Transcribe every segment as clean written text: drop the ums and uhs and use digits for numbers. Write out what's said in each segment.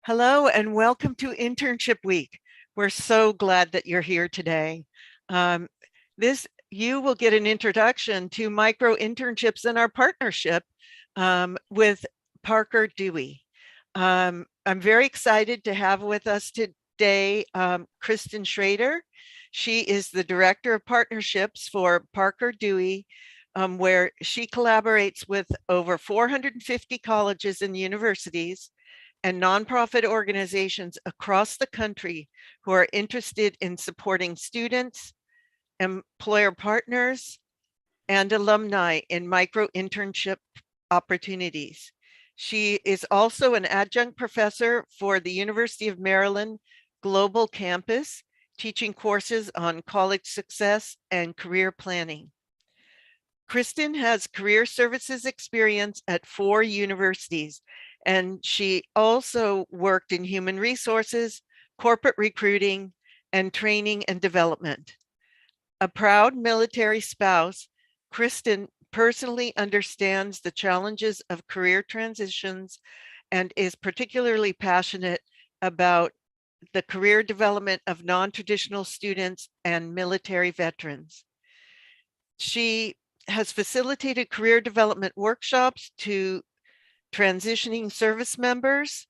Hello and welcome to Internship Week. We're so glad that you're here today. You will get an introduction to micro-internships and our partnership with Parker Dewey. I'm very excited to have with us today Kristen Schrader. She is the Director of Partnerships for Parker Dewey, where she collaborates with over 450 colleges and universities and nonprofit organizations across the country who are interested in supporting students, employer partners, and alumni in micro-internship opportunities. She is also an adjunct professor for the University of Maryland Global Campus, teaching courses on college success and career planning. Kristen has career services experience at 4 universities, and she also worked in human resources, corporate recruiting, and training and development. A proud military spouse, Kristen personally understands the challenges of career transitions and is particularly passionate about the career development of non-traditional students and military veterans. She has facilitated career development workshops to transitioning service members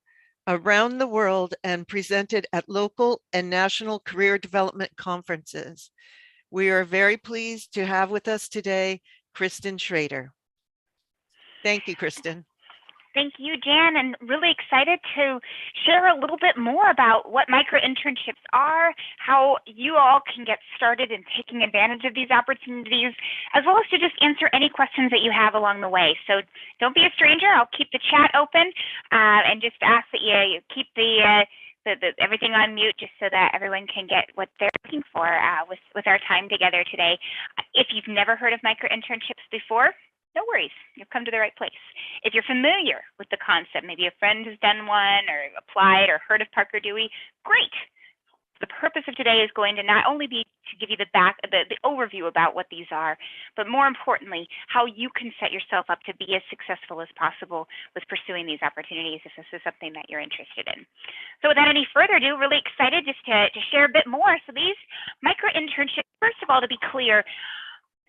around the world and presented at local and national career development conferences. We are very pleased to have with us today, Kristen Schrader. Thank you, Kristen. Thank you, Jan, and really excited to share a little bit more about what micro-internships are, how you all can get started in taking advantage of these opportunities, as well as to just answer any questions that you have along the way. So don't be a stranger. I'll keep the chat open and just ask that you keep everything on mute just so that everyone can get what they're looking for with our time together today. If you've never heard of micro-internships before, no worries, you've come to the right place. If you're familiar with the concept, maybe a friend has done one or applied or heard of Parker Dewey, great. The purpose of today is going to not only be to give you the overview about what these are, but more importantly, how you can set yourself up to be as successful as possible with pursuing these opportunities if this is something that you're interested in. So without any further ado, really excited just to share a bit more. So these micro-internships, first of all, to be clear,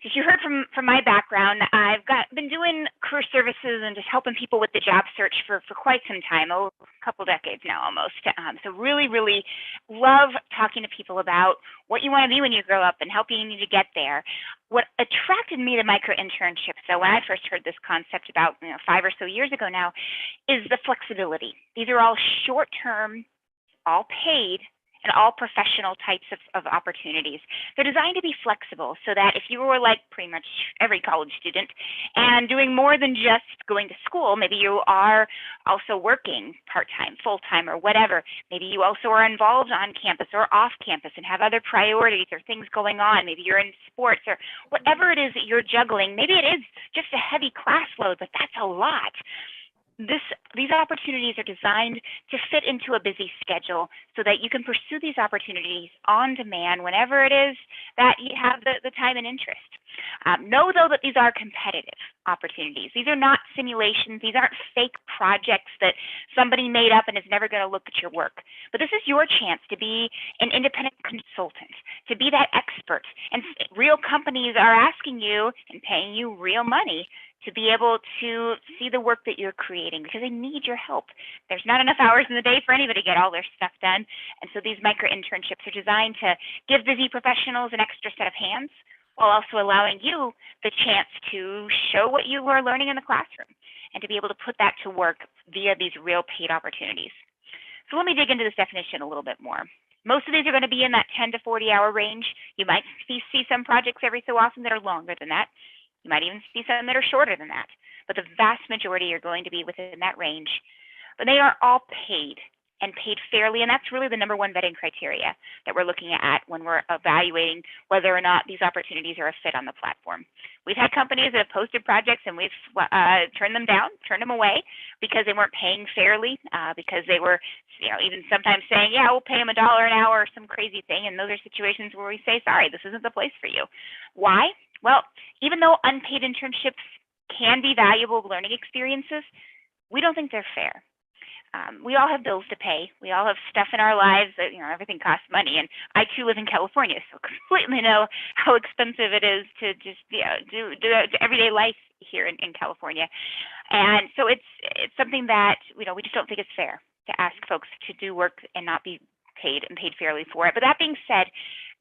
as you heard from my background, I've been doing career services and just helping people with the job search for quite some time, a couple decades now almost. So really, really love talking to people about what you want to be when you grow up and helping you to get there. What attracted me to micro-internships, so when I first heard this concept about 5 or so years ago now, is the flexibility. These are all short-term, all paid, and all professional types of opportunities. They're designed to be flexible so that if you were like pretty much every college student and doing more than just going to school, maybe you are also working part-time, full-time, or whatever. Maybe you also are involved on campus or off campus and have other priorities or things going on. Maybe you're in sports or whatever it is that you're juggling. Maybe it is just a heavy class load, but that's a lot. These opportunities are designed to fit into a busy schedule so that you can pursue these opportunities on demand whenever it is that you have the time and interest. Know, though, that these are competitive opportunities. These are not simulations. These aren't fake projects that somebody made up and is never going to look at your work. But this is your chance to be an independent consultant, to be that expert. And real companies are asking you and paying you real money to be able to see the work that you're creating because they need your help. There's not enough hours in the day for anybody to get all their stuff done. And so these micro-internships are designed to give busy professionals an extra set of hands while also allowing you the chance to show what you are learning in the classroom and to be able to put that to work via these real paid opportunities. So let me dig into this definition a little bit more. Most of these are going to be in that 10 to 40-hour range. You might see some projects every so often that are longer than that. You might even see some that are shorter than that, but the vast majority are going to be within that range. But they are all paid and paid fairly, and that's really the #1 vetting criteria that we're looking at when we're evaluating whether or not these opportunities are a fit on the platform. We've had companies that have posted projects and we've turned them down, turned them away because they weren't paying fairly, because they were even sometimes saying, yeah, we'll pay them $1 an hour or some crazy thing, and those are situations where we say, sorry, this isn't the place for you. Why? Well, even though unpaid internships can be valuable learning experiences, we don't think they're fair. We all have bills to pay. We all have stuff in our lives that, everything costs money. And I too live in California, so completely know how expensive it is to just, do everyday life here in California. And so it's something that, we just don't think it's fair to ask folks to do work and not be paid and paid fairly for it. But that being said,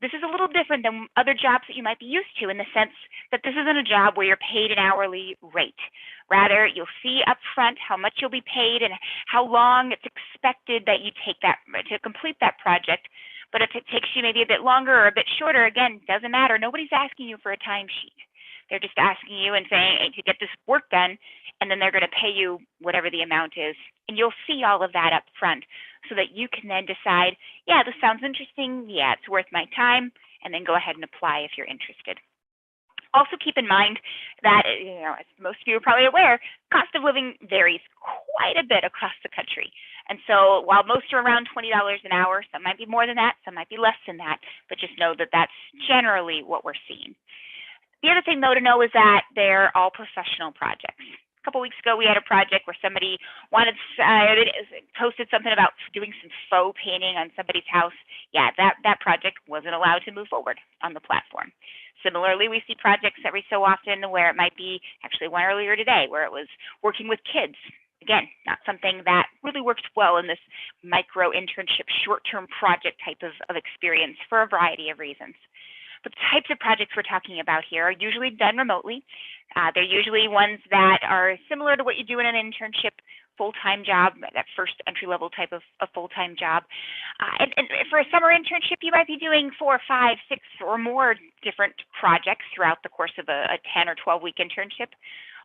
this is a little different than other jobs that you might be used to, in the sense that this isn't a job where you're paid an hourly rate. Rather, you'll see up front how much you'll be paid and how long it's expected that you take that to complete that project. But if it takes you maybe a bit longer or a bit shorter, again, doesn't matter. Nobody's asking you for a timesheet. They're just asking you and saying, hey, to get this work done, and then they're going to pay you whatever the amount is. And you'll see all of that up front so that you can then decide, yeah, this sounds interesting. Yeah, it's worth my time. And then go ahead and apply if you're interested. Also keep in mind that, as most of you are probably aware, cost of living varies quite a bit across the country. And so while most are around $20 an hour, some might be more than that, some might be less than that, but just know that that's generally what we're seeing. The other thing, though, to know is that they're all professional projects. A couple weeks ago, we had a project where somebody posted something about doing some faux painting on somebody's house. Yeah, that project wasn't allowed to move forward on the platform. Similarly, we see projects every so often where it might be, actually one earlier today, where it was working with kids. Again, not something that really works well in this micro-internship short-term project type of experience for a variety of reasons. But the types of projects we're talking about here are usually done remotely. They're usually ones that are similar to what you do in an internship, full-time job, that first entry-level type of a full-time job. And for a summer internship, you might be doing 4, 5, 6 or more different projects throughout the course of a 10 or 12-week internship.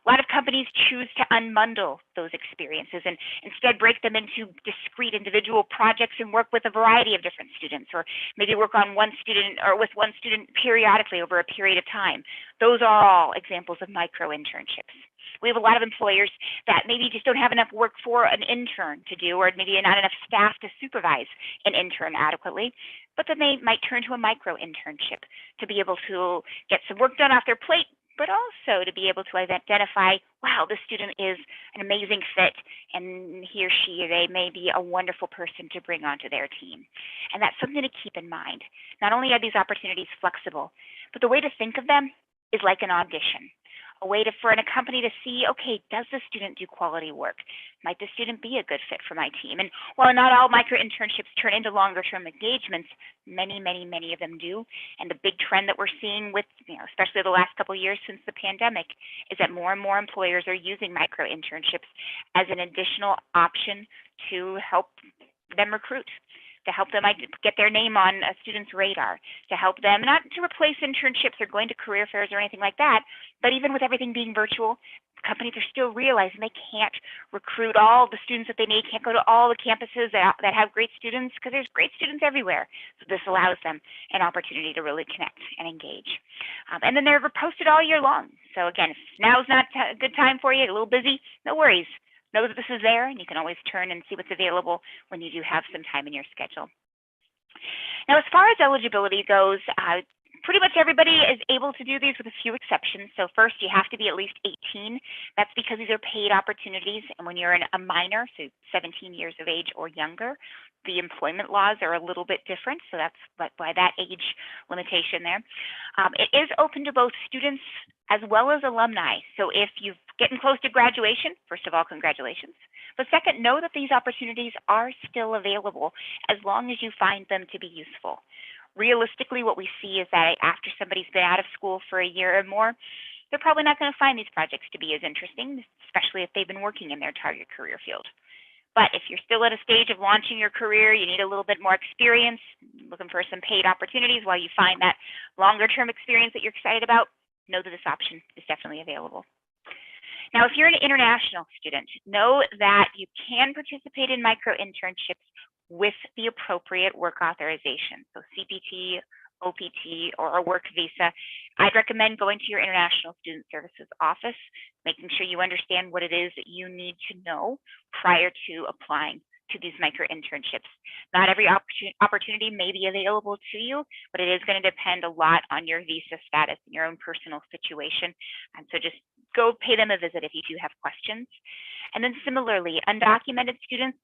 A lot of companies choose to unbundle those experiences and instead break them into discrete individual projects and work with a variety of different students, or maybe work on one student or with one student periodically over a period of time. Those are all examples of micro-internships. We have a lot of employers that maybe just don't have enough work for an intern to do, or maybe not enough staff to supervise an intern adequately, but then they might turn to a micro-internship to be able to get some work done off their plate, but also to be able to identify, wow, this student is an amazing fit, and he or she, they may be a wonderful person to bring onto their team. And that's something to keep in mind. Not only are these opportunities flexible, but the way to think of them is like an audition. A way for a company to see, okay, does the student do quality work? Might the student be a good fit for my team? And while not all micro-internships turn into longer-term engagements, many, many, many of them do. And the big trend that we're seeing with, especially the last couple of years since the pandemic, is that more and more employers are using micro-internships as an additional option to help them recruit, to help them get their name on a student's radar, to help them, not to replace internships or going to career fairs or anything like that, but even with everything being virtual, companies are still realizing they can't recruit all the students that they need, can't go to all the campuses that have great students, because there's great students everywhere. So this allows them an opportunity to really connect and engage. And then they're posted all year long. So again, if now's not a good time for you, a little busy, no worries. Know that this is there, and you can always turn and see what's available when you do have some time in your schedule. Now, as far as eligibility goes, pretty much everybody is able to do these with a few exceptions. So first, you have to be at least 18. That's because these are paid opportunities. And when you're a minor, so 17 years of age or younger, the employment laws are a little bit different. So that's why that age limitation there. It is open to both students as well as alumni. So if you're getting close to graduation, first of all, congratulations. But second, know that these opportunities are still available as long as you find them to be useful. Realistically, what we see is that after somebody's been out of school for a year or more, they're probably not going to find these projects to be as interesting, especially if they've been working in their target career field. But if you're still at a stage of launching your career, you need a little bit more experience, looking for some paid opportunities while you find that longer-term experience that you're excited about, know that this option is definitely available. Now, if you're an international student, know that you can participate in micro-internships with the appropriate work authorization. So CPT, OPT, or a work visa. I'd recommend going to your International Student Services office, making sure you understand what it is that you need to know prior to applying to these micro-internships. Not every opportunity may be available to you, but it is going to depend a lot on your visa status and your own personal situation. And so just go pay them a visit if you do have questions. And then similarly, undocumented students,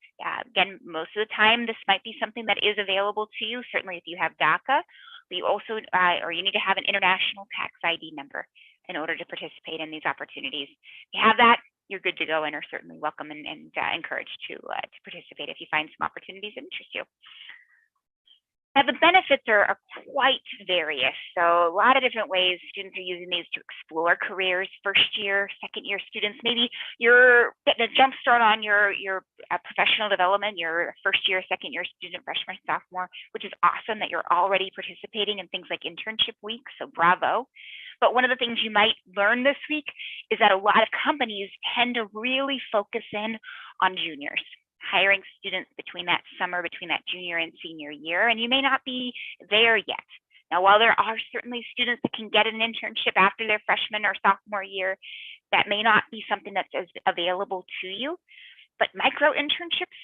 again, most of the time, this might be something that is available to you, certainly if you have DACA, but you also, or you need to have an international tax ID number in order to participate in these opportunities. If you have that, you're good to go and are certainly welcome and encouraged to participate if you find some opportunities that interest you. Now, the benefits are quite various. So a lot of different ways students are using these to explore careers. First year, second year students, maybe you're getting a jump start on your professional development, your first year, second year student, freshman, sophomore, which is awesome that you're already participating in things like internship week, so bravo. But one of the things you might learn this week is that a lot of companies tend to really focus in on juniors, hiring students between that summer, between that junior and senior year, and you may not be there yet. Now, while there are certainly students that can get an internship after their freshman or sophomore year, that may not be something that's available to you, but micro-internships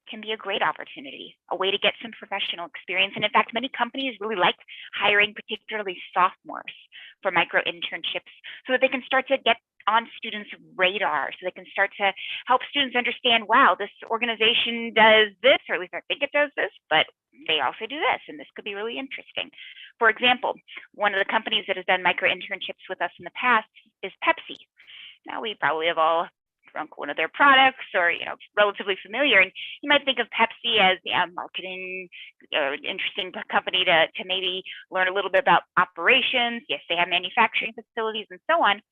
can be a great opportunity, a way to get some professional experience. And in fact, many companies really like hiring particularly sophomores for micro-internships so that they can start to get on students' radar, so they can start to help students understand, wow, this organization does this, or at least I think it does this, but they also do this, and this could be really interesting. For example, one of the companies that has done micro-internships with us in the past is Pepsi. Now, we probably have all drunk one of their products or, relatively familiar. And you might think of Pepsi as a marketing, interesting company to maybe learn a little bit about operations. Yes, they have manufacturing facilities and so on,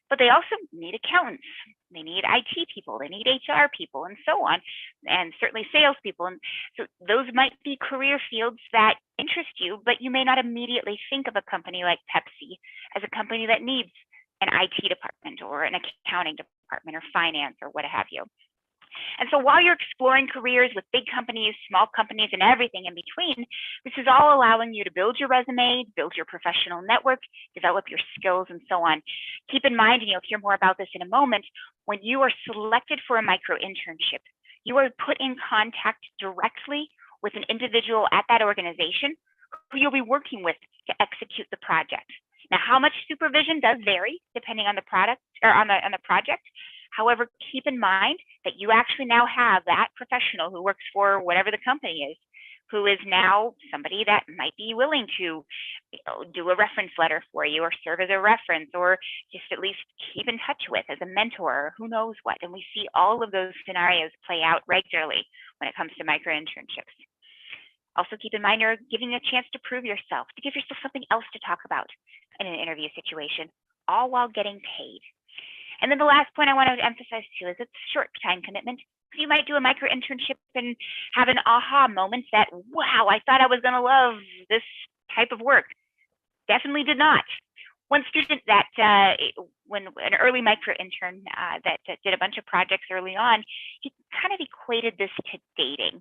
but they also need accountants. They need IT people, they need HR people and so on, and certainly salespeople. And so those might be career fields that interest you, but you may not immediately think of a company like Pepsi as a company that needs an IT department or an accounting department or finance or what have you. And so while you're exploring careers with big companies, small companies, and everything in between, this is all allowing you to build your resume, build your professional network, develop your skills, and so on. Keep in mind, and you'll hear more about this in a moment, when you are selected for a micro-internship, you are put in contact directly with an individual at that organization who you'll be working with to execute the project. Now, how much supervision does vary depending on the product or on the project. However, keep in mind that you actually now have that professional who works for whatever the company is, who is now somebody that might be willing to do a reference letter for you or serve as a reference or just at least keep in touch with as a mentor, or who knows what. And we see all of those scenarios play out regularly when it comes to micro-internships. Also keep in mind you're giving a chance to prove yourself, to give yourself something else to talk about in an interview situation, all while getting paid. And then the last point I want to emphasize too is it's short time commitment. You might do a micro-internship and have an aha moment that, wow, I thought I was going to love this type of work. Definitely did not. One student that, when an early micro-intern that did a bunch of projects early on, he kind of equated this to dating.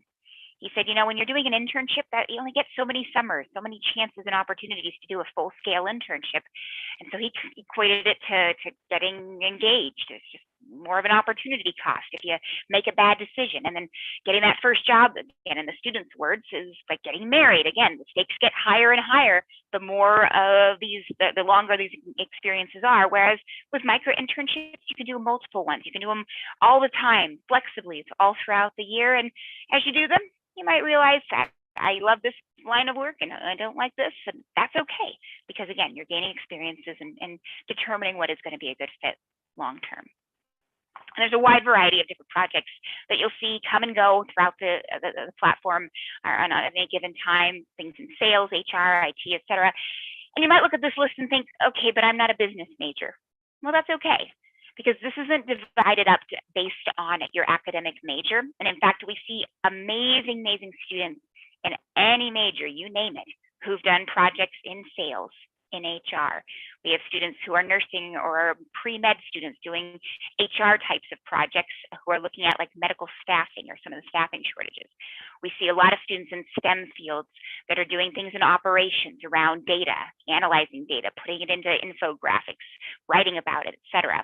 He said, when you're doing an internship, that you only get so many summers, so many chances and opportunities to do a full-scale internship. And so he equated it to getting engaged. It's just more of an opportunity cost if you make a bad decision. And then getting that first job, again, in the students' words, is like getting married. Again, the stakes get higher and higher the more of these, the longer these experiences are. Whereas with micro-internships, you can do multiple ones. You can do them all the time, flexibly, it's all throughout the year. And as you do them, you might realize that I love this line of work and I don't like this, and that's okay, because again, you're gaining experiences and determining what is going to be a good fit long term. And there's a wide variety of different projects that you'll see come and go throughout the platform on any given time, things in sales, HR, IT, etc. And you might look at this list and think, okay, but I'm not a business major. Well, that's okay, because this isn't divided up based on your academic major. And in fact, we see amazing, amazing students in any major, you name it, who've done projects in sales, in HR. We have students who are nursing or pre-med students doing HR types of projects who are looking at like medical staffing or some of the staffing shortages. We see a lot of students in STEM fields that are doing things in operations around data, analyzing data, putting it into infographics, writing about it, etc.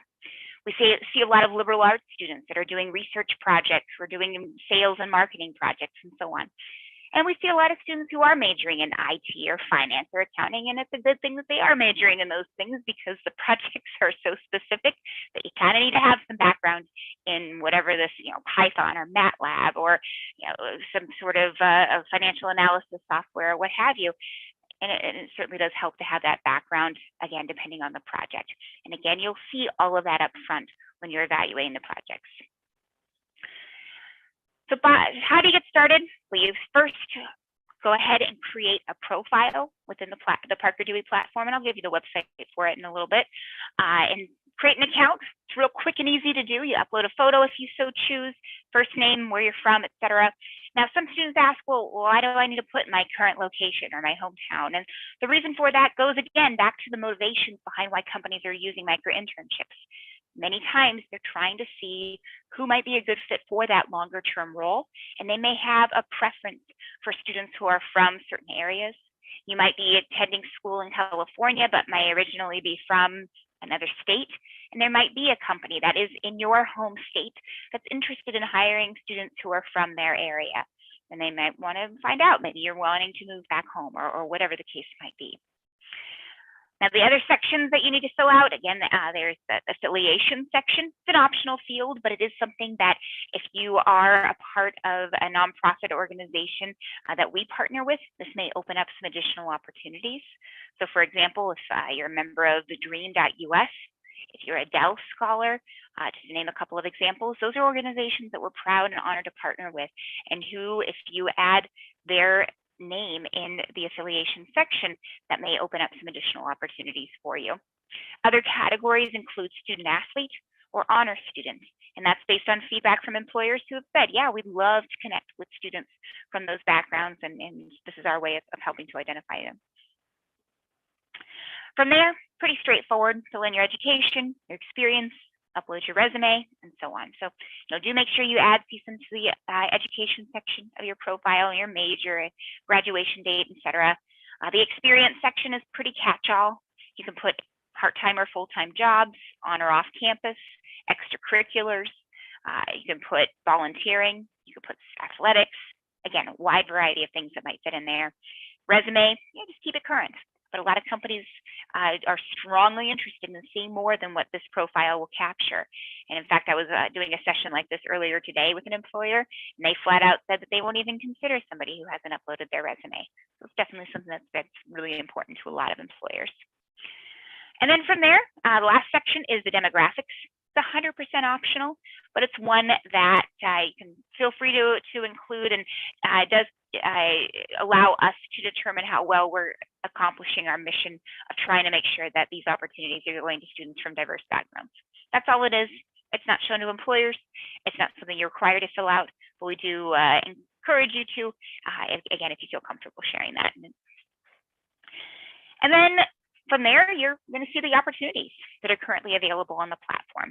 We see a lot of liberal arts students that are doing research projects, or doing sales and marketing projects, and so on. And we see a lot of students who are majoring in IT or finance or accounting, and it's a good thing that they are majoring in those things because the projects are so specific that you kind of need to have some background in whatever this, Python or MATLAB or, some sort of financial analysis software or what have you. And it certainly does help to have that background, again, depending on the project. And again, you'll see all of that up front when you're evaluating the projects. So how do you get started? Well, you first go ahead and create a profile within the Parker Dewey platform, and I'll give you the website for it in a little bit. And create an account. It's real quick and easy to do. You upload a photo if you so choose, first name, where you're from, etc. Now, some students ask, well, why do I need to put my current location or my hometown? And the reason for that goes, again, back to the motivations behind why companies are using micro-internships. Many times they're trying to see who might be a good fit for that longer term role, and they may have a preference for students who are from certain areas. You might be attending school in California, but might originally be from another state, and there might be a company that is in your home state that's interested in hiring students who are from their area, and they might want to find out, maybe you're wanting to move back home or whatever the case might be. Now, the other sections that you need to fill out, again, there's the affiliation section. It's an optional field, but it is something that if you are a part of a nonprofit organization that we partner with, this may open up some additional opportunities. So, for example, if you're a member of the Dream.us, if you're a Dell Scholar, to name a couple of examples, those are organizations that we're proud and honored to partner with, and who, if you add their name in the affiliation section, that may open up some additional opportunities for you. Other categories include student athlete or honor student, and that's based on feedback from employers who have said, yeah, we'd love to connect with students from those backgrounds, and this is our way of helping to identify them. From there, pretty straightforward. Fill in your education, your experience, upload your resume, and so on. So, do make sure you add CSUN to the education section of your profile, your major, graduation date, etc. The experience section is pretty catch-all. You can put part-time or full-time jobs, on or off campus, extracurriculars. You can put volunteering. You can put athletics. Again, a wide variety of things that might fit in there. Resume, just keep it current. But a lot of companies are strongly interested in seeing more than what this profile will capture. And in fact, I was doing a session like this earlier today with an employer, and they flat out said that they won't even consider somebody who hasn't uploaded their resume. So it's definitely something that's really important to a lot of employers. And then from there, the last section is the demographics. It's 100% optional, but it's one that you can feel free to include, and it does allow us to determine how well we're accomplishing our mission of trying to make sure that these opportunities are going to students from diverse backgrounds. That's all it is. It's not shown to employers. It's not something you're required to fill out, but we do encourage you to, again, if you feel comfortable sharing that. And then from there, you're going to see the opportunities that are currently available on the platform.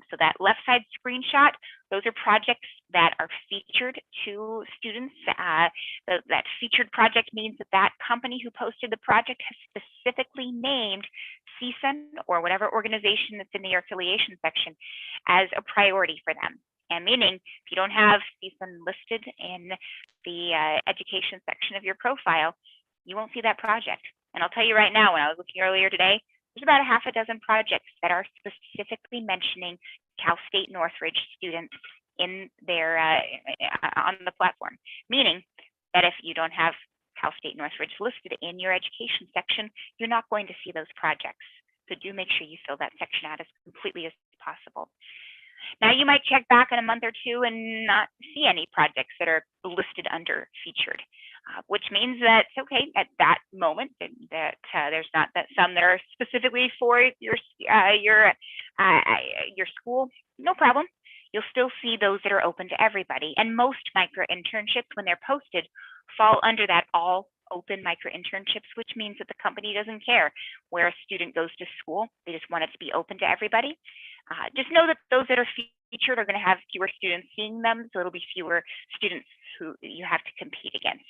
So that left side screenshot, those are projects that are featured to students. That featured project means that company who posted the project has specifically named CSUN or whatever organization that's in the affiliation section as a priority for them. And meaning, if you don't have CSUN listed in the education section of your profile, you won't see that project. And I'll tell you right now, when I was looking earlier today, there's about a half a dozen projects that are specifically mentioning Cal State Northridge students in their on the platform. Meaning that if you don't have Cal State Northridge listed in your education section, you're not going to see those projects. So do make sure you fill that section out as completely as possible. Now, you might check back in a month or two and not see any projects that are listed under featured, which means that, okay, at that moment, that there's not some that are specifically for your school, no problem. You'll still see those that are open to everybody. And most micro-internships, when they're posted, fall under that all open micro-internships, which means that the company doesn't care where a student goes to school. They just want it to be open to everybody. Just know that those that are featured are going to have fewer students seeing them, so it'll be fewer students who you have to compete against.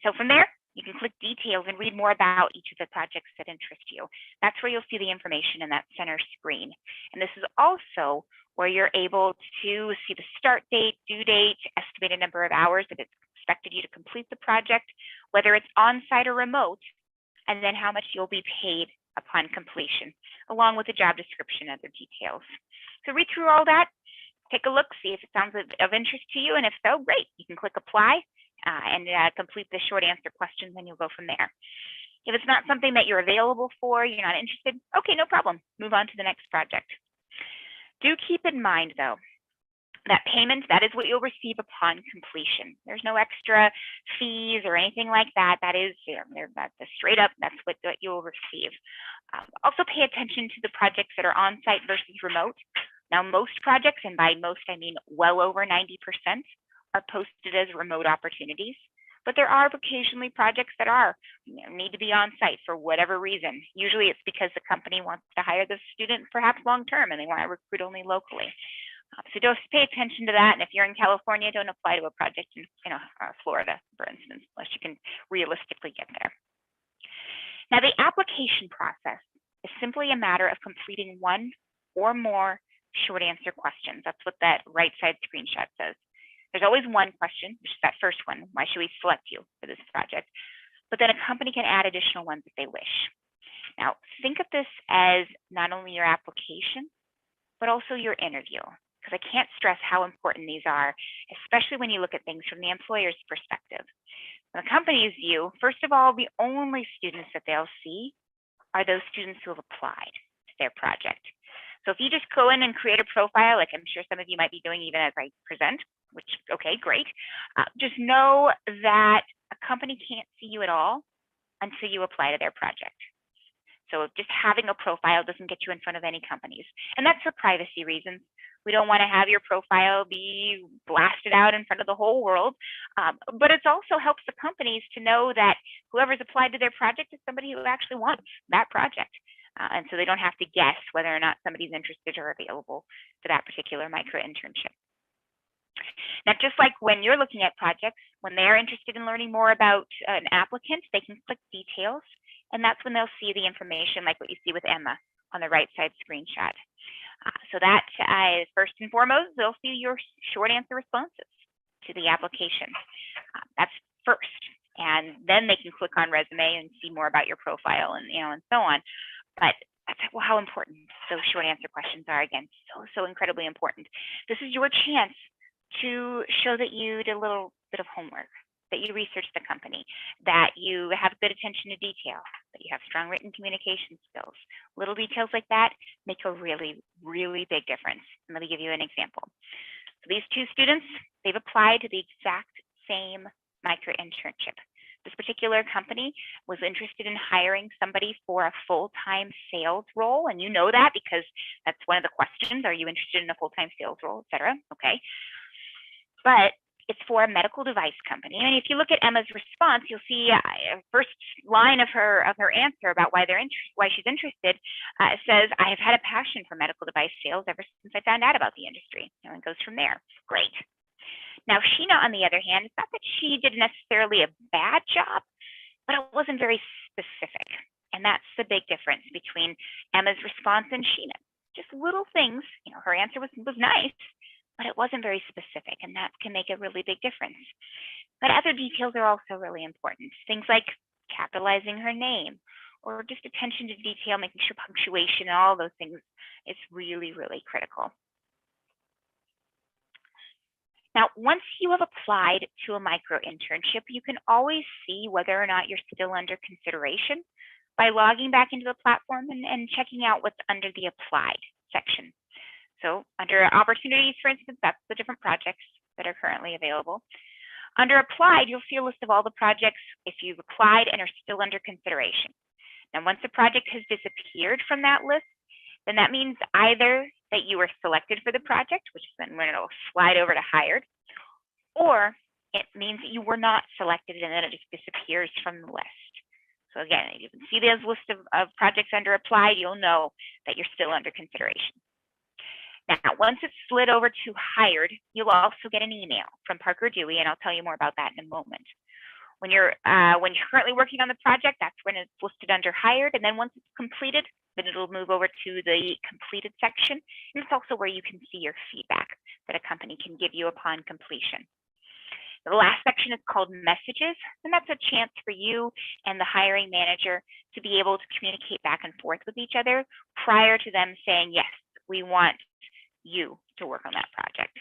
So from there, You can click details and read more about each of the projects that interest you. That's where you'll see the information in that center screen. And this is also where you're able to see the start date, due date, estimated number of hours that it's expected you to complete the project, whether it's on-site or remote, and then how much you'll be paid upon completion, along with the job description and other details. So read through all that, take a look, see if it sounds of interest to you, and if so, great, you can click apply and complete the short answer questions, and you'll go from there. If it's not something that you're available for, you're not interested, okay, no problem, move on to the next project. Do keep in mind, though, that payment, that is what you'll receive upon completion. There's no extra fees or anything like that. That is, that's straight up, that's what you'll receive. Also pay attention to the projects that are on-site versus remote. Now, most projects, and by most I mean well over 90%, are posted as remote opportunities. But there are occasionally projects that are, need to be on site for whatever reason. Usually it's because the company wants to hire the student perhaps long-term and they want to recruit only locally. So just pay attention to that. And if you're in California, don't apply to a project in Florida, for instance, unless you can realistically get there. Now, the application process is simply a matter of completing one or more short answer questions. That's what that right side screenshot says. There's always one question, which is that first one. Why should we select you for this project? But then a company can add additional ones if they wish. Now, think of this as not only your application, but also your interview, because I can't stress how important these are, especially when you look at things from the employer's perspective. From the company's view, first of all, the only students that they'll see are those students who have applied to their project. So if you just go in and create a profile, like I'm sure some of you might be doing even as I present, which, okay, great. Just know that a company can't see you at all until you apply to their project. So just having a profile doesn't get you in front of any companies. And that's for privacy reasons. We don't want to have your profile be blasted out in front of the whole world. But it also helps the companies to know that whoever's applied to their project is somebody who actually wants that project. And so they don't have to guess whether or not somebody's interested or available for that particular micro-internship. Now, just like when you're looking at projects, when they're interested in learning more about an applicant, they can click details, and that's when they'll see the information like what you see with Emma on the right side screenshot. So that first and foremost, they'll see your short answer responses to the application. That's first, and then they can click on resume and see more about your profile and and so on. But that's how important those short answer questions are. Again, so incredibly important. This is your chance to show that you did a little bit of homework, that you researched the company, that you have good attention to detail, that you have strong written communication skills. Little details like that make a really, really big difference. And let me give you an example. So these two students, they've applied to the exact same micro-internship. This particular company was interested in hiring somebody for a full-time sales role. And you know that because that's one of the questions. Are you interested in a full-time sales role, et cetera? Okay. But it's for a medical device company. And if you look at Emma's response, you'll see first line of her answer about why she's interested says, "I have had a passion for medical device sales ever since I found out about the industry." And it goes from there. Great. Now, Sheena, on the other hand, it's not that she did necessarily a bad job, but it wasn't very specific. And that's the big difference between Emma's response and Sheena. Just little things. Her answer was nice, but it wasn't very specific, and that can make a really big difference. But other details are also really important. Things like capitalizing her name, or just attention to detail, making sure punctuation and all those things is really, really critical. Now, once you have applied to a micro-internship, you can always see whether or not you're still under consideration by logging back into the platform and checking out what's under the applied section. So under opportunities, for instance, that's the different projects that are currently available. Under applied, you'll see a list of all the projects if you've applied and are still under consideration. Now, once a project has disappeared from that list, then that means either that you were selected for the project, which is then when it'll slide over to hired, or it means that you were not selected and then it just disappears from the list. So again, you can see this list of projects under applied, you'll know that you're still under consideration. Now, once it's slid over to hired, you'll also get an email from Parker Dewey, and I'll tell you more about that in a moment, When you're currently working on the project, that's when it's listed under hired. And then once it's completed, then it'll move over to the completed section. And it's also where you can see your feedback that a company can give you upon completion. The last section is called messages, and that's a chance for you and the hiring manager to be able to communicate back and forth with each other prior to them saying, yes, we want you to work on that project.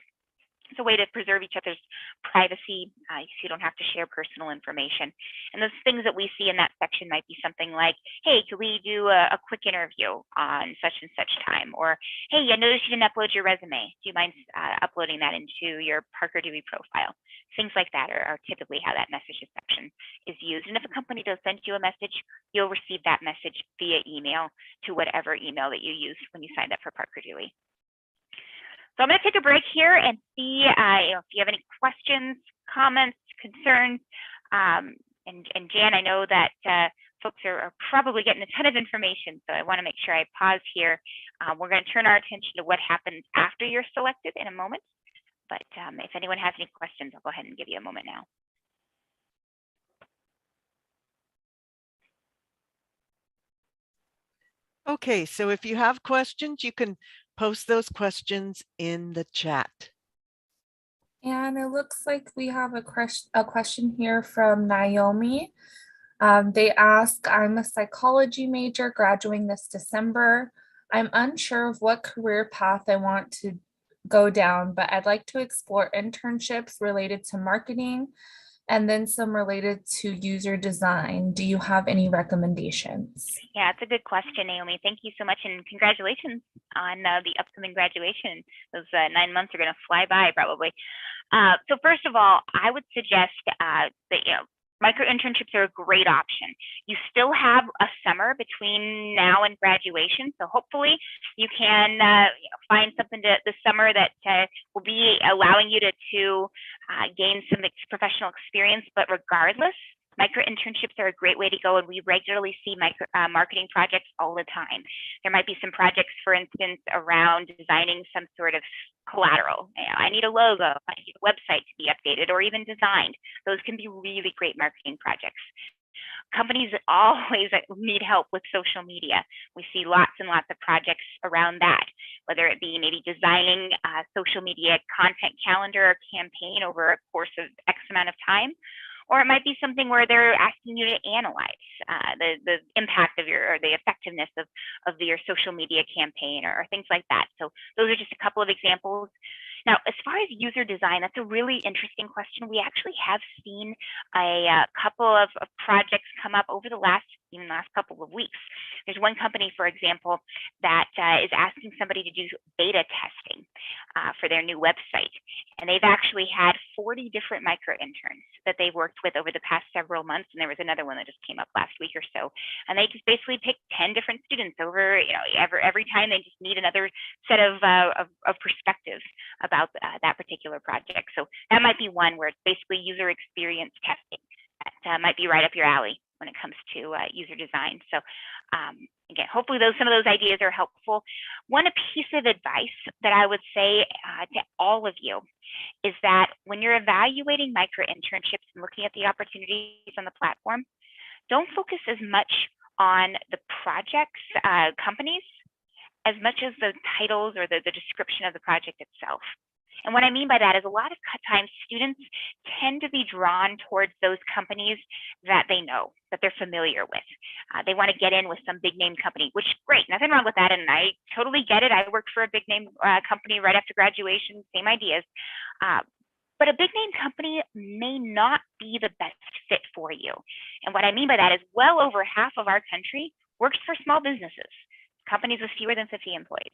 It's a way to preserve each other's privacy, so you don't have to share personal information. And those things that we see in that section might be something like, hey, could we do a quick interview on such and such time? Or, hey, I noticed you didn't upload your resume. Do you mind uploading that into your Parker Dewey profile? Things like that are typically how that messages section is used. And if a company does send you a message, you'll receive that message via email to whatever email that you used when you signed up for Parker Dewey. So I'm going to take a break here and see if you have any questions, comments, concerns. And Jan, I know that folks are probably getting a ton of information, so I want to make sure I pause here. We're going to turn our attention to what happens after you're selected in a moment. But if anyone has any questions, I'll go ahead and give you a moment now. Okay, so if you have questions, you can post those questions in the chat. And it looks like we have a question here from Naomi. They ask, I'm a psychology major graduating this December. I'm unsure of what career path I want to go down, but I'd like to explore internships related to marketing and then some related to user design. Do you have any recommendations? Yeah, it's a good question, Naomi. Thank you so much, and congratulations on the upcoming graduation. Those 9 months are going to fly by, probably. So first of all, I would suggest that micro-internships are a great option. You still have a summer between now and graduation, so hopefully you can find something this summer that will be allowing you to gain some professional experience. But regardless, micro-internships are a great way to go, and we regularly see marketing projects all the time. There might be some projects, for instance, around designing some sort of collateral. I need a logo, I need a website to be updated or even designed. Those can be really great marketing projects. Companies always need help with social media. We see lots and lots of projects around that, whether it be maybe designing a social media content calendar or campaign over a course of X amount of time. Or it might be something where they're asking you to analyze the impact of or the effectiveness of your social media campaign or things like that. So those are just a couple of examples. Now, as far as user design, that's a really interesting question. We actually have seen a couple of projects come up over the last couple of weeks. There's one company, for example, that is asking somebody to do beta testing for their new website. And they've actually had 40 different micro interns that they've worked with over the past several months. And there was another one that just came up last week or so. And they just basically picked 10 different students over, every time they just need another set of perspectives about that particular project. So that might be one where it's basically user experience testing. That might be right up your alley when it comes to user design. So again, hopefully some of those ideas are helpful. One piece of advice that I would say to all of you is that when you're evaluating micro internships and looking at the opportunities on the platform, don't focus as much on the projects, companies, as much as the titles or the description of the project itself. And what I mean by that is a lot of times students tend to be drawn towards those companies that they know, that they're familiar with. They want to get in with some big name company, which great, nothing wrong with that. And I totally get it. I worked for a big name company right after graduation, same ideas. But a big name company may not be the best fit for you. And what I mean by that is well over half of our country works for small businesses, companies with fewer than 50 employees.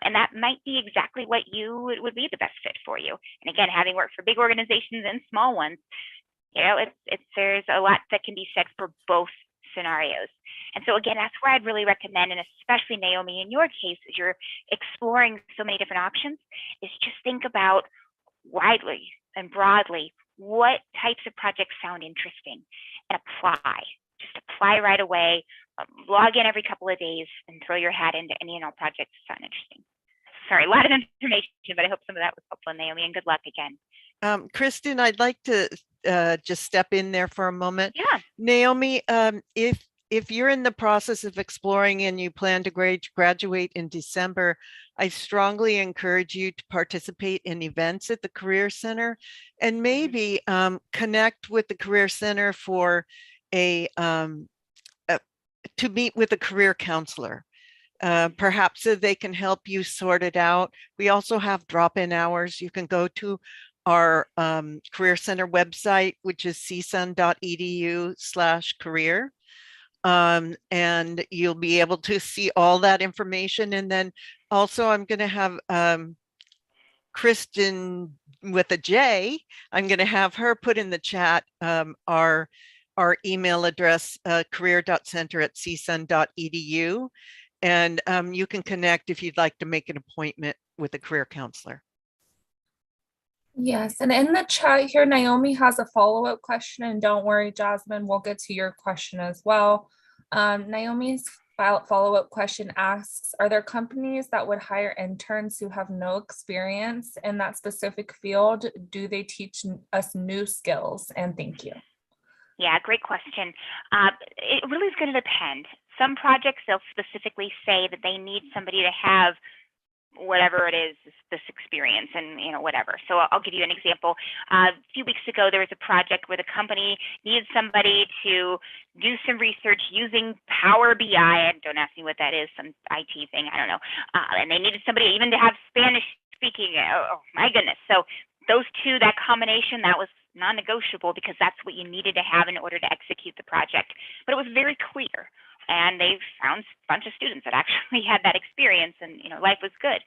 And that might be exactly what would be the best fit for you. And again, having worked for big organizations and small ones, there's a lot that can be said for both scenarios. And so again, that's where I'd really recommend, and especially Naomi, in your case, as you're exploring so many different options, is just think about widely and broadly what types of projects sound interesting and apply. Just apply right away. Log in every couple of days and throw your hat into any and all projects that sound interesting. Sorry, a lot of information, but I hope some of that was helpful, Naomi, and good luck again. Kristen, I'd like to just step in there for a moment? Yeah. Naomi, if you're in the process of exploring and you plan to graduate in December, I strongly encourage you to participate in events at the Career Center and maybe connect with the Career Center for to meet with a career counselor. Perhaps so they can help you sort it out. We also have drop-in hours. You can go to our Career Center website, which is csun.edu/career. And you'll be able to see all that information. And then also I'm going to have Kristen with a J. I'm going to have her put in the chat our email address, career.center@csun.edu. And you can connect if you'd like to make an appointment with a career counselor. Yes, and in the chat here, Naomi has a follow-up question, and don't worry, Jasmine, we'll get to your question as well. Naomi's follow-up question asks, are there companies that would hire interns who have no experience in that specific field? Do they teach us new skills? And thank you. Yeah, great question. It really is going to depend. Some projects, they'll specifically say that they need somebody to have whatever it is, this experience and, whatever. So I'll give you an example. A few weeks ago, there was a project where the company needed somebody to do some research using Power BI. And don't ask me what that is, some IT thing, I don't know. And they needed somebody even to have Spanish speaking. Oh my goodness. So those two, that combination, that was non-negotiable because that's what you needed to have in order to execute the project. But it was very clear. And they found a bunch of students that actually had that experience, and life was good.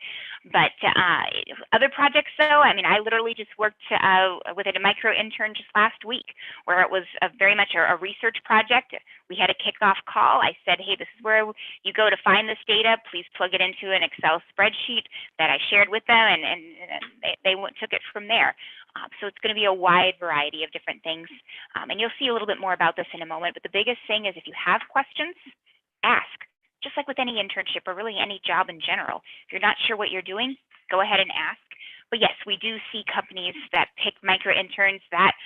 But other projects, though, I mean, I literally just worked with a micro intern just last week, where it was very much a research project. We had a kickoff call. I said, hey, this is where you go to find this data. Please plug it into an Excel spreadsheet that I shared with them, and they took it from there. So it's going to be a wide variety of different things. And you'll see a little bit more about this in a moment. But the biggest thing is if you have questions, ask. Just like with any internship or really any job in general. If you're not sure what you're doing, go ahead and ask. But yes, we do see companies that pick micro interns that,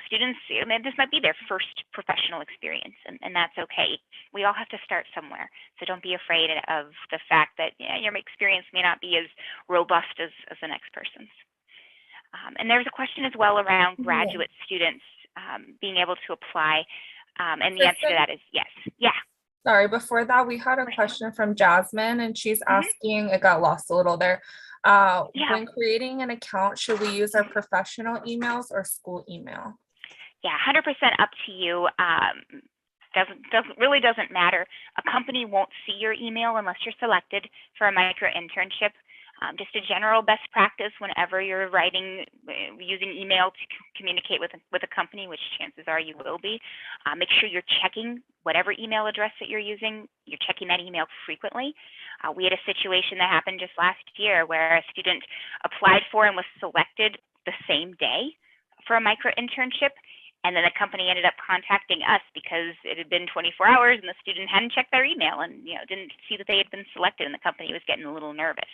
students, this might be their first professional experience, and that's okay. We all have to start somewhere. So don't be afraid of the fact that your experience may not be as robust as the next person's. And there's a question as well around graduate students being able to apply. And the answer to that is yes. Yeah. Sorry, before that, we had a question from Jasmine, and she's asking, it got lost a little there. When creating an account, should we use our professional emails or school email? Yeah, 100% up to you. Doesn't matter. A company won't see your email unless you're selected for a micro internship. Just a general best practice whenever you're using email to communicate with a company, which chances are you will be, make sure you're checking whatever email address that you're using, you're checking that email frequently. We had a situation that happened just last year where a student applied for and was selected the same day for a micro internship. And then the company ended up contacting us because it had been 24 hours and the student hadn't checked their email and didn't see that they had been selected, and the company was getting a little nervous.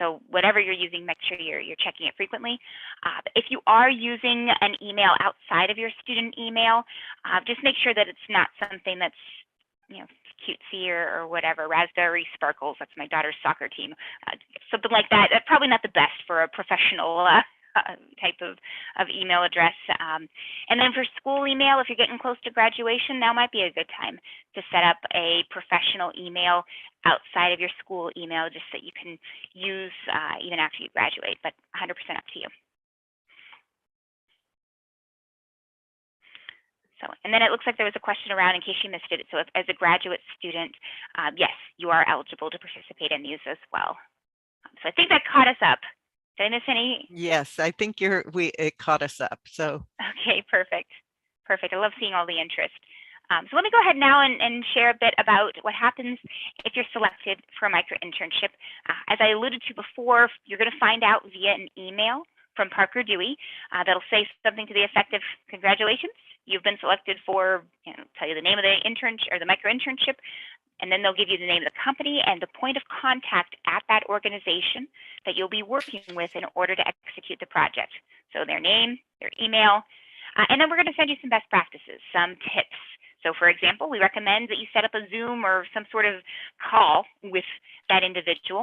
So whatever you're using, make sure you're checking it frequently. If you are using an email outside of your student email, just make sure that it's not something that's cutesy or whatever. Raspberry Sparkles, that's my daughter's soccer team. Something like that. That's probably not the best for a professional type of email address. And then for school email, if you're getting close to graduation, now might be a good time to set up a professional email outside of your school email just that you can use even after you graduate, but 100% up to you. So, and then it looks like there was a question around, in case you missed it. So if, as a graduate student, yes, you are eligible to participate in these as well. So I think that caught us up. Did I miss any? Yes, I think it caught us up. So okay, perfect. I love seeing all the interest. So let me go ahead now and share a bit about what happens if you're selected for a micro internship. As I alluded to before, you're going to find out via an email from Parker Dewey that'll say something to the effect of, congratulations, you've been selected for, tell you the name of the internship or the micro internship. And then they'll give you the name of the company and the point of contact at that organization that you'll be working with in order to execute the project. So their name, their email. And then we're going to send you some best practices, some tips. So for example, we recommend that you set up a Zoom or some sort of call with that individual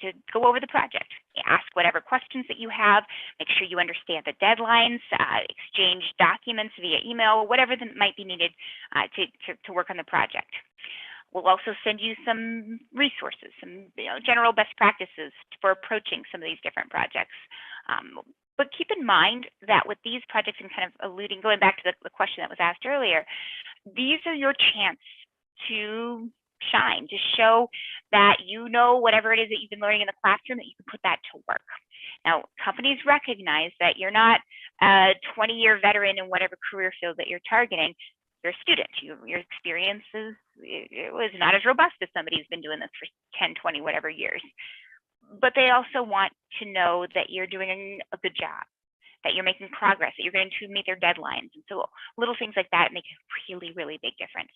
to go over the project. Ask whatever questions that you have, make sure you understand the deadlines, exchange documents via email, whatever that might be needed to work on the project. We'll also send you some resources, some general best practices for approaching some of these different projects. But keep in mind that with these projects, and kind of going back to the question that was asked earlier, these are your chance to shine, to show that you know whatever it is that you've been learning in the classroom, that you can put that to work. Now, companies recognize that you're not a 20-year veteran in whatever career field that you're targeting. You're a student. Your experience it was not as robust as somebody who's been doing this for 10, 20, whatever years. But they also want to know that you're doing a good job, that you're making progress, that you're going to meet their deadlines. And so little things like that make a really, really big difference.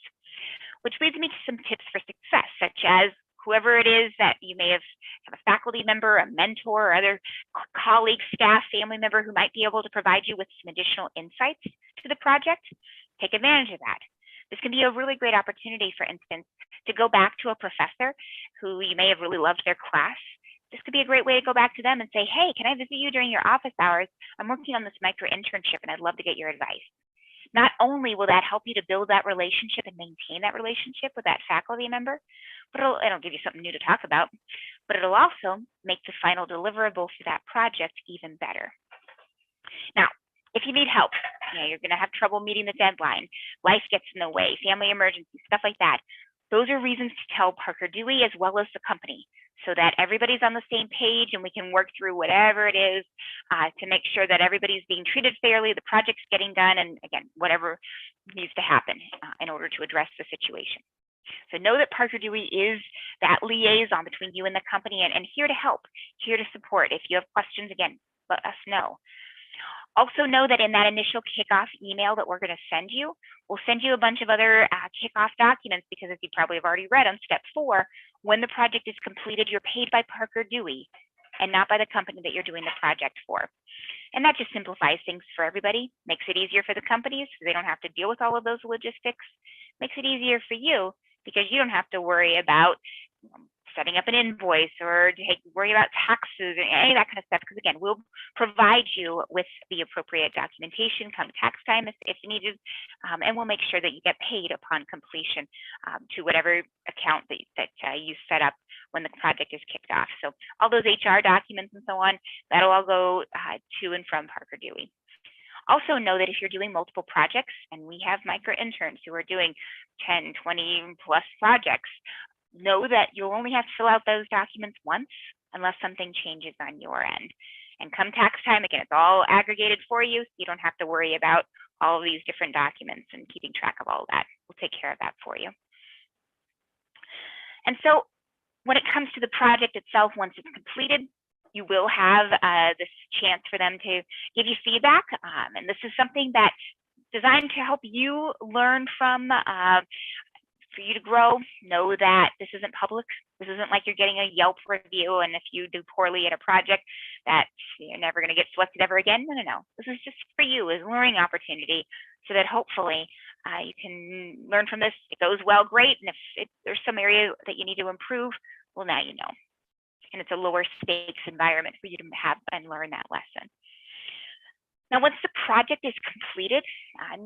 Which leads me to some tips for success, such as whoever it is that you may have a faculty member, a mentor, or other colleague, staff, family member who might be able to provide you with some additional insights to the project. Take advantage of that. This can be a really great opportunity, for instance, to go back to a professor who you may have really loved their class. This could be a great way to go back to them and say, hey, can I visit you during your office hours? I'm working on this micro-internship and I'd love to get your advice. Not only will that help you to build that relationship and maintain that relationship with that faculty member, but it'll give you something new to talk about, but it'll also make the final deliverable for that project even better. Now, if you need help, you're going to have trouble meeting the deadline, life gets in the way, family emergency, stuff like that. Those are reasons to tell Parker Dewey as well as the company, so that everybody's on the same page and we can work through whatever it is to make sure that everybody's being treated fairly, the project's getting done, and again, whatever needs to happen in order to address the situation. So know that Parker Dewey is that liaison between you and the company, and here to help, here to support. If you have questions, again, let us know. Also know that in that initial kickoff email that we're going to send you, we'll send you a bunch of other kickoff documents, because as you probably have already read on step 4, when the project is completed, you're paid by Parker Dewey and not by the company that you're doing the project for. And that just simplifies things for everybody, makes it easier for the companies so they don't have to deal with all of those logistics, makes it easier for you because you don't have to worry about setting up an invoice or worry about taxes or any of that kind of stuff, because again, we'll provide you with the appropriate documentation come tax time if needed, and we'll make sure that you get paid upon completion to whatever account that you set up when the project is kicked off. So all those HR documents and so on, that'll all go to and from Parker Dewey. Also know that if you're doing multiple projects, and we have micro interns who are doing 10, 20 plus projects, know that you'll only have to fill out those documents once unless something changes on your end. And come tax time, again, it's all aggregated for you, so you don't have to worry about all of these different documents and keeping track of all of that. We'll take care of that for you. And so when it comes to the project itself, once it's completed, you will have this chance for them to give you feedback. And this is something that's designed to help you learn from, for you to grow. Know that this isn't public. This isn't like you're getting a Yelp review, and if you do poorly at a project that you're never going to get selected ever again. No, no, no. This is just for you as a learning opportunity, so that hopefully you can learn from this. It goes well, great. And if there's some area that you need to improve, well, now you know. And it's a lower stakes environment for you to have and learn that lesson. Now, once the project is completed,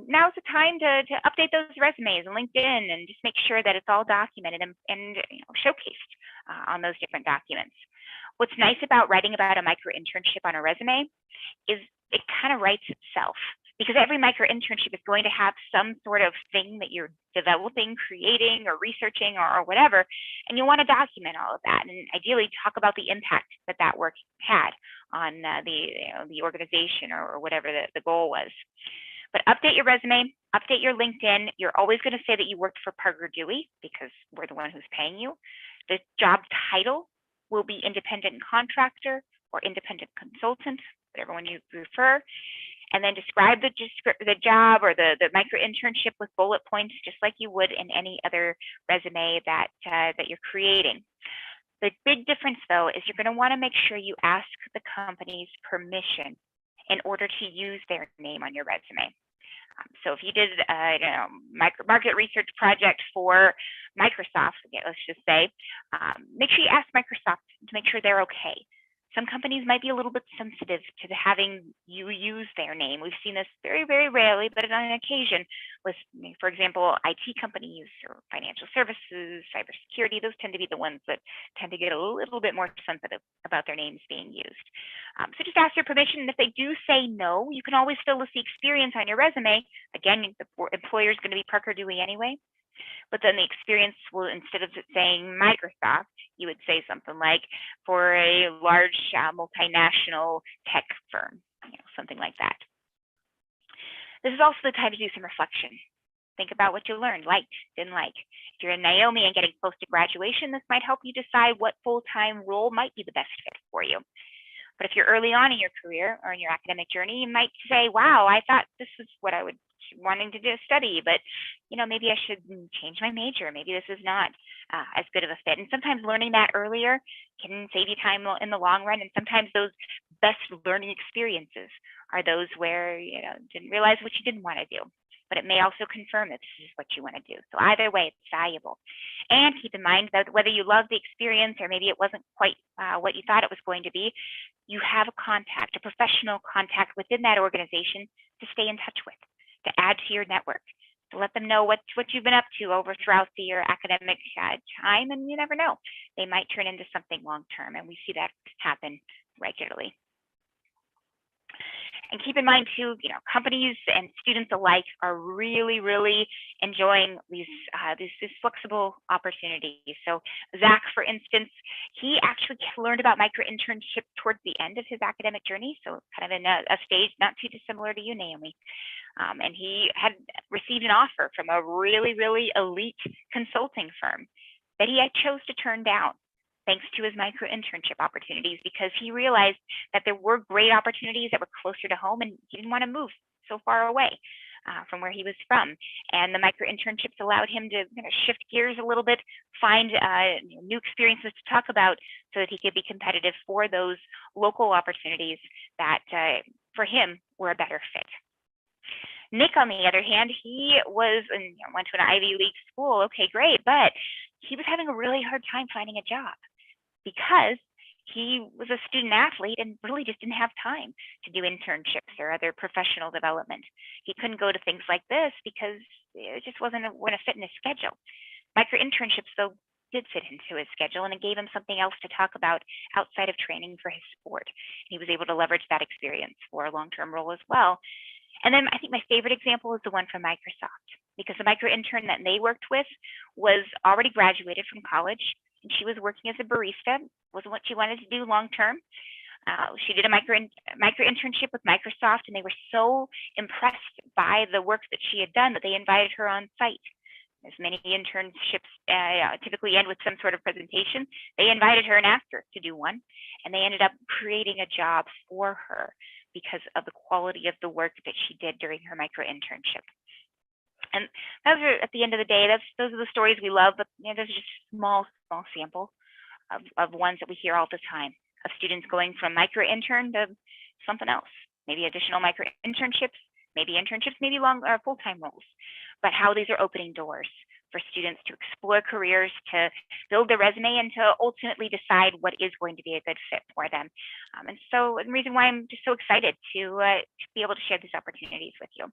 now's the time to update those resumes and LinkedIn, and just make sure that it's all documented and showcased on those different documents. What's nice about writing about a micro-internship on a resume is it kind of writes itself, because every micro-internship is going to have some sort of thing that you're developing, creating, or researching, or whatever, and you want to document all of that, and ideally talk about the impact that that work had on the organization or whatever the goal was. But update your resume, update your LinkedIn. You're always going to say that you worked for Parker Dewey, because we're the one who's paying you. The job title will be independent contractor or independent consultant, whatever one you prefer. And then describe the job or the micro-internship with bullet points, just like you would in any other resume that you're creating. The big difference, though, is you're going to want to make sure you ask the company's permission in order to use their name on your resume. So if you did a market research project for Microsoft, let's just say, make sure you ask Microsoft to make sure they're okay. Some companies might be a little bit sensitive to having you use their name. We've seen this very, very rarely, but on occasion with, for example, IT companies or financial services, cybersecurity. Those tend to be the ones that tend to get a little bit more sensitive about their names being used. So just ask your permission. And if they do say no, you can always still list the experience on your resume. Again, the employer is going to be Parker Dewey anyway. But then the experience will, instead of saying Microsoft, you would say something like for a large multinational tech firm, something like that. This is also the time to do some reflection. Think about what you learned, liked, didn't like. If you're in Naomi and getting close to graduation, this might help you decide what full-time role might be the best fit for you. But if you're early on in your career or in your academic journey, you might say, wow, I thought this was what I would wanting to study, but maybe I should change my major. Maybe this is not as good of a fit. And sometimes learning that earlier can save you time in the long run. And sometimes those best learning experiences are those where you didn't realize what you didn't want to do, but it may also confirm that this is what you want to do. So either way, it's valuable. And keep in mind that whether you love the experience or maybe it wasn't quite what you thought it was going to be, you have a contact, a professional contact within that organization to stay in touch with, to add to your network, to let them know what you've been up to throughout your academic time. And you never know, they might turn into something long-term. And we see that happen regularly. And keep in mind too, companies and students alike are really, really enjoying these flexible opportunities. So Zach, for instance, he actually learned about micro-internship towards the end of his academic journey. So kind of in a stage not too dissimilar to you, Naomi. And he had received an offer from a really, really elite consulting firm that he chose to turn down, thanks to his micro-internship opportunities, because he realized that there were great opportunities that were closer to home and he didn't want to move so far away from where he was from. And the micro-internships allowed him to shift gears a little bit, find new experiences to talk about so that he could be competitive for those local opportunities that for him were a better fit. Nick, on the other hand, he went to an Ivy League school. Okay, great, but he was having a really hard time finding a job because he was a student athlete and really just didn't have time to do internships or other professional development. He couldn't go to things like this because it just wasn't going to fit in his schedule. Micro-internships, though, did fit into his schedule, and it gave him something else to talk about outside of training for his sport. He was able to leverage that experience for a long-term role as well. And then I think my favorite example is the one from Microsoft, because the micro-intern that they worked with was already graduated from college, and she was working as a barista. Wasn't what she wanted to do long-term. She did a micro-internship with Microsoft, and they were so impressed by the work that she had done that they invited her on site. As many internships typically end with some sort of presentation, they invited her and asked her to do one, and they ended up creating a job for her because of the quality of the work that she did during her micro-internship. And those are, at the end of the day, those are the stories we love, but those are just small sample of ones that we hear all the time, of students going from micro-intern to something else, maybe additional micro-internships, maybe internships, maybe full-time roles, but how these are opening doors for students to explore careers, to build their resume, and to ultimately decide what is going to be a good fit for them. And so the reason why I'm just so excited to be able to share these opportunities with you.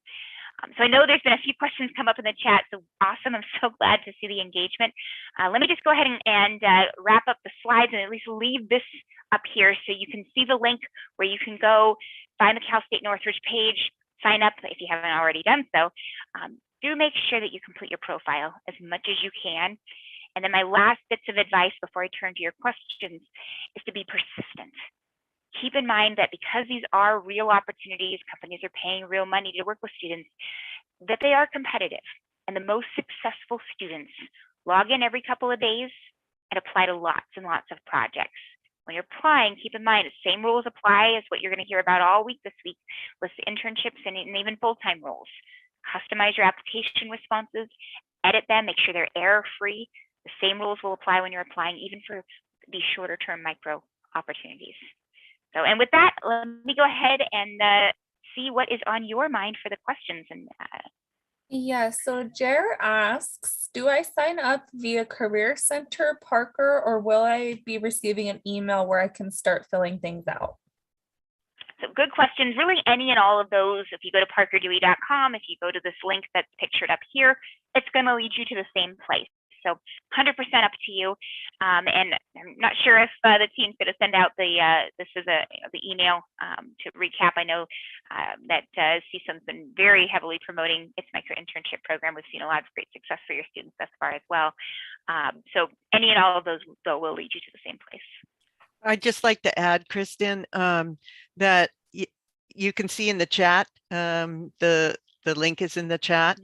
So I know there's been a few questions come up in the chat, so awesome. I'm so glad to see the engagement. Let me just go ahead and wrap up the slides and at least leave this up here so you can see the link where you can go find the Cal State Northridge page, sign up if you haven't already done so. Do make sure that you complete your profile as much as you can. And then my last bits of advice before I turn to your questions is to be persistent. Keep in mind that because these are real opportunities, companies are paying real money to work with students, that they are competitive. And the most successful students log in every couple of days and apply to lots and lots of projects. When you're applying, keep in mind the same rules apply as what you're going to hear about all week this week with internships and even full-time roles. Customize your application responses, edit them, make sure they're error-free. The same rules will apply when you're applying, even for these shorter-term micro opportunities. So, and with that, let me go ahead and see what is on your mind for the questions. And Yeah, so Jer asks, do I sign up via Career Center, Parker, or will I be receiving an email where I can start filling things out? So good questions, really any and all of those. If you go to parkerdewey.com, if you go to this link that's pictured up here, it's going to lead you to the same place. So 100% up to you. And I'm not sure if the team's going to send out the the email to recap. I know that CSUN's been very heavily promoting its micro-internship program. We've seen a lot of great success for your students thus far as well. So any and all of those though will lead you to the same place. I'd just like to add, Kristen, that you can see in the chat, the link is in the chat.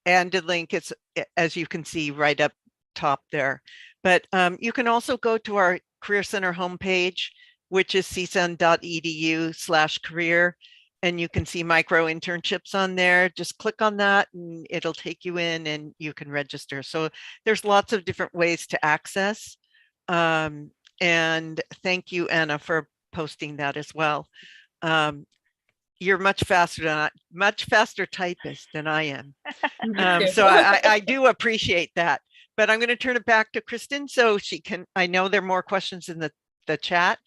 And the link is, as you can see, right up top there. But you can also go to our Career Center homepage, which is csun.edu/career, and you can see micro internships on there. Just click on that and it'll take you in and you can register. So there's lots of different ways to access. And thank you, Anna, for posting that as well. You're much faster typist than I am. So I do appreciate that, but I'm going to turn it back to Kristen so she can, I know there are more questions in the chat.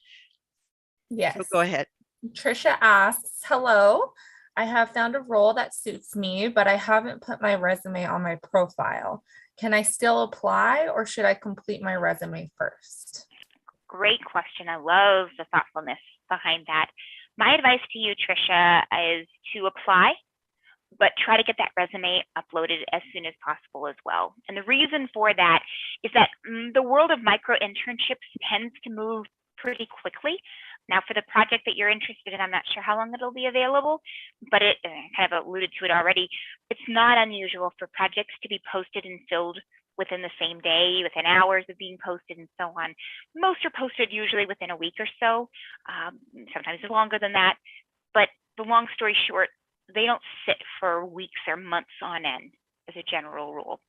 Yes. So go ahead. Trisha asks, hello, I have found a role that suits me, but I haven't put my resume on my profile. Can I still apply or should I complete my resume first? Great question. I love the thoughtfulness behind that. My advice to you, Trisha, is to apply, but try to get that resume uploaded as soon as possible as well. And the reason for that is that the world of micro-internships tends to move pretty quickly. Now, for the project that you're interested in, I'm not sure how long it'll be available, but it kind of alluded to it already. It's not unusual for projects to be posted and filled within the same day, within hours of being posted and so on. Most are posted usually within a week or so, sometimes longer than that. But the long story short, they don't sit for weeks or months on end as a general rule.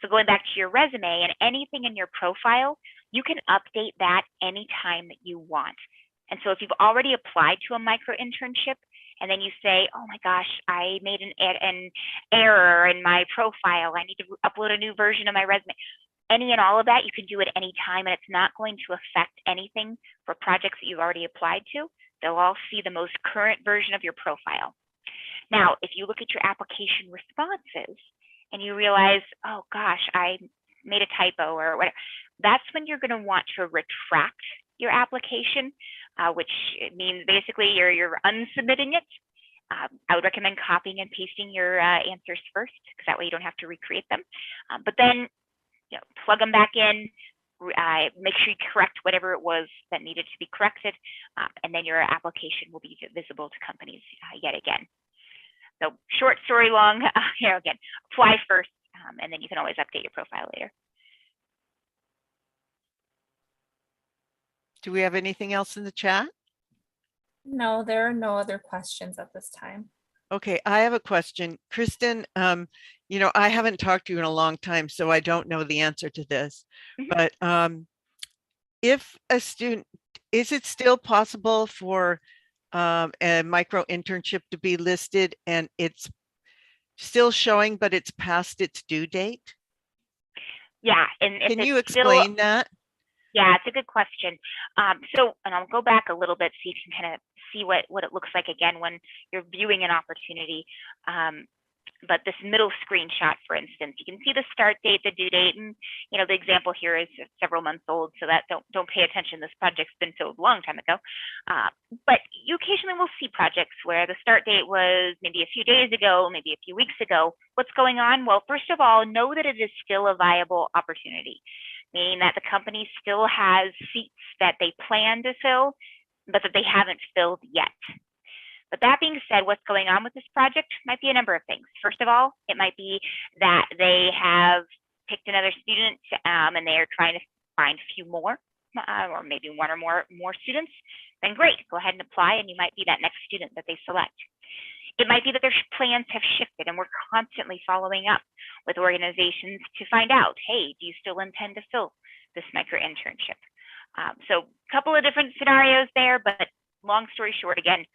So going back to your resume and anything in your profile, you can update that anytime that you want. And so if you've already applied to a micro internship and then you say, oh my gosh, I made an error in my profile, I need to upload a new version of my resume. Any and all of that, you can do at any time, and it's not going to affect anything for projects that you've already applied to. They'll all see the most current version of your profile. Now, if you look at your application responses and you realize, oh gosh, I made a typo or whatever, that's when you're going to want to retract your application, which means basically you're unsubmitting it. I would recommend copying and pasting your answers first, because that way you don't have to recreate them. But then, plug them back in, make sure you correct whatever it was that needed to be corrected, and then your application will be visible to companies yet again. So short story long, here again, apply first, and then you can always update your profile later. Do we have anything else in the chat? No, there are no other questions at this time. Okay, I have a question. Kristen, I haven't talked to you in a long time, so I don't know the answer to this. But if a student, is it still possible for a micro internship to be listed and it's still showing, but it's past its due date? Yeah, and can you explain that? Yeah, it's a good question. So, and I'll go back a little bit so you can kind of see what it looks like again when you're viewing an opportunity. But this middle screenshot, for instance, you can see the start date, the due date, and the example here is several months old, so that don't pay attention. This project's been filled a long time ago. But you occasionally will see projects where the start date was maybe a few days ago, maybe a few weeks ago. What's going on? Well, first of all, know that it is still a viable opportunity, meaning that the company still has seats that they plan to fill, but that they haven't filled yet. But that being said, what's going on with this project might be a number of things. First of all, it might be that they have picked another student and they are trying to find a few more, or maybe one or more students. Then great, go ahead and apply and you might be that next student that they select. It might be that their plans have shifted and we're constantly following up with organizations to find out, hey, do you still intend to fill this micro internship? So a couple of different scenarios there, but long story short, again,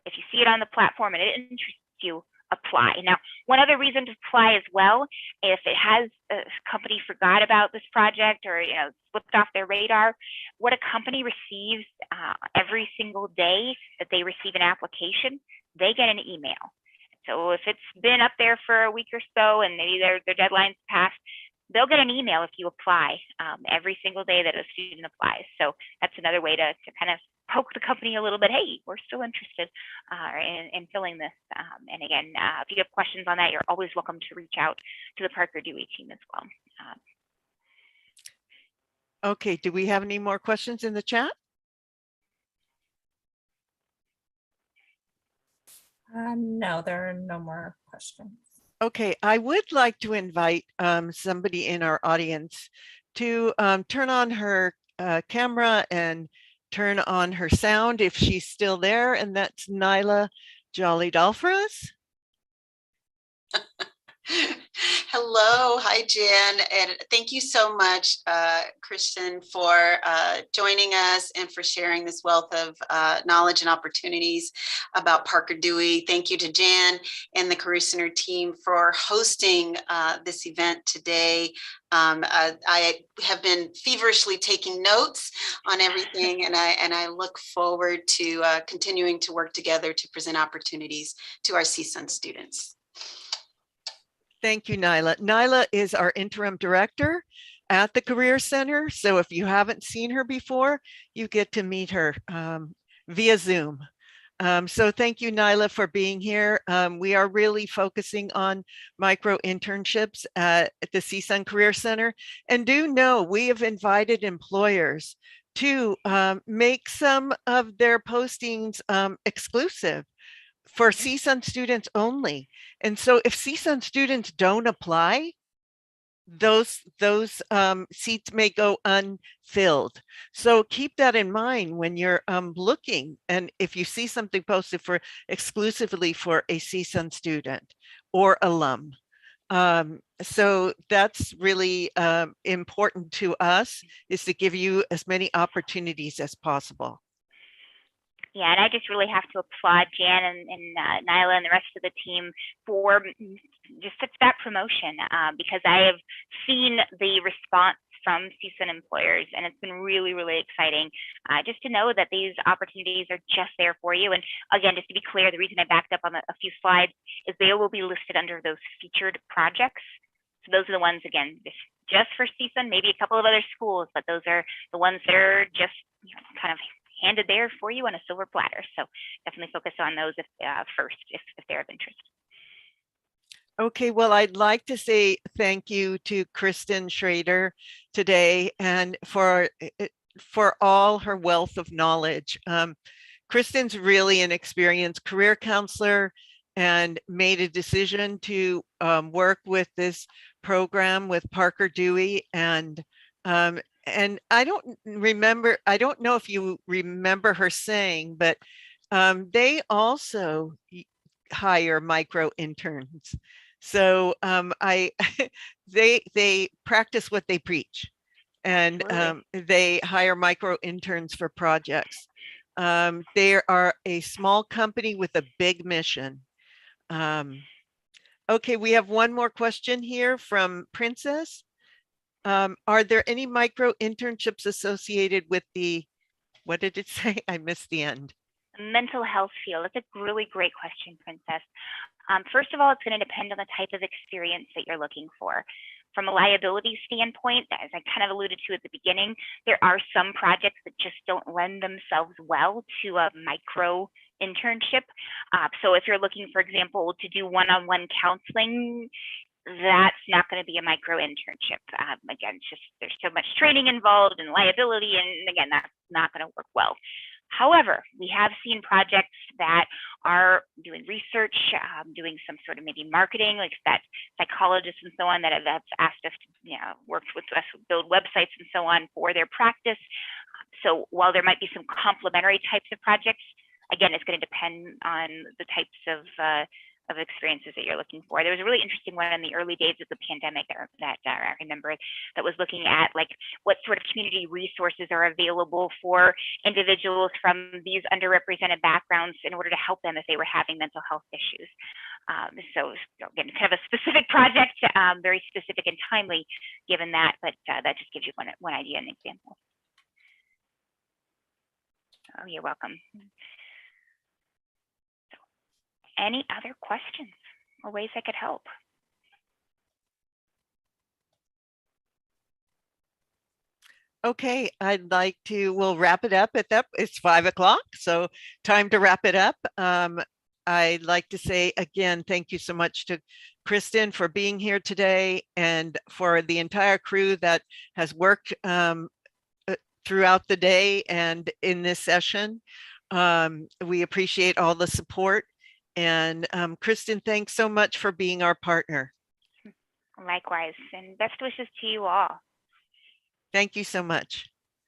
if you see it on the platform and it interests you, apply. Now, one other reason to apply as well, if it has a company forgot about this project or slipped off their radar, what a company receives every single day that they receive an application, they get an email. So if it's been up there for a week or so and maybe their deadline's passed, they'll get an email if you apply every single day that a student applies. So that's another way to kind of poke the company a little bit. Hey, we're still interested in filling this. And again, if you have questions on that, you're always welcome to reach out to the Parker Dewey team as well. Okay, do we have any more questions in the chat? No, there are no more questions. Okay, I would like to invite somebody in our audience to turn on her camera and turn on her sound if she's still there, and that's Nyla Jolly Doll for us. Hello, hi Jan, and thank you so much, Kristen, for joining us and for sharing this wealth of knowledge and opportunities about Parker Dewey. Thank you to Jan and the Career Center team for hosting this event today. I have been feverishly taking notes on everything, and I look forward to continuing to work together to present opportunities to our CSUN students. Thank you, Nyla. Nyla is our interim director at the Career Center. So if you haven't seen her before, you get to meet her via Zoom. So thank you, Nyla, for being here. We are really focusing on micro internships at the CSUN Career Center. And do know we have invited employers to make some of their postings exclusive for CSUN students only. And so if CSUN students don't apply, those seats may go unfilled. So keep that in mind when you're looking, and if you see something posted for exclusively for a CSUN student or alum. So that's really important to us, is to give you as many opportunities as possible. Yeah, and I just really have to applaud Jan and Nyla and the rest of the team for just that promotion, because I have seen the response from CSUN employers, and it's been really, really exciting just to know that these opportunities are just there for you. And again, just to be clear, the reason I backed up on a few slides is they will be listed under those featured projects. So those are the ones, again, just for CSUN, maybe a couple of other schools, but those are the ones that are just kind of handed there for you on a silver platter. So definitely focus on those first if they're of interest. Okay, well, I'd like to say thank you to Kristen Schrader today, and for all her wealth of knowledge. Kristen's really an experienced career counselor and made a decision to work with this program with Parker Dewey, and I don't know if you remember her saying, but they also hire micro interns. So they practice what they preach, and they hire micro interns for projects. They are a small company with a big mission. Okay, we have one more question here from Princess. Are there any micro internships associated with the, what did it say? I missed the end. Mental health field. That's a really great question, Princess. First of all, it's going to depend on the type of experience that you're looking for. From a liability standpoint, as I kind of alluded to at the beginning, there are some projects that just don't lend themselves well to a micro internship. So if you're looking, for example, to do one-on-one counseling, that's not going to be a micro internship. Again, it's just there's so much training involved and liability, and again, that's not going to work well. However, we have seen projects that are doing research, doing some sort of maybe marketing, like that psychologists and so on that have asked us to work with us, build websites and so on for their practice. So while there might be some complementary types of projects, again, it's going to depend on the types of of experiences that you're looking for. There was a really interesting one in the early days of the pandemic that I remember that was looking at like what sort of community resources are available for individuals from these underrepresented backgrounds in order to help them if they were having mental health issues. So again, kind of a specific project, very specific and timely given that, but that just gives you one idea and example. Oh, you're welcome. So, any other questions or ways I could help? Okay, I'd like to, we'll wrap it up at that. It's 5 o'clock, so time to wrap it up. I'd like to say again, thank you so much to Kristen for being here today and for the entire crew that has worked throughout the day and in this session. We appreciate all the support. And Kristen, thanks so much for being our partner. Likewise, and best wishes to you all. Thank you so much.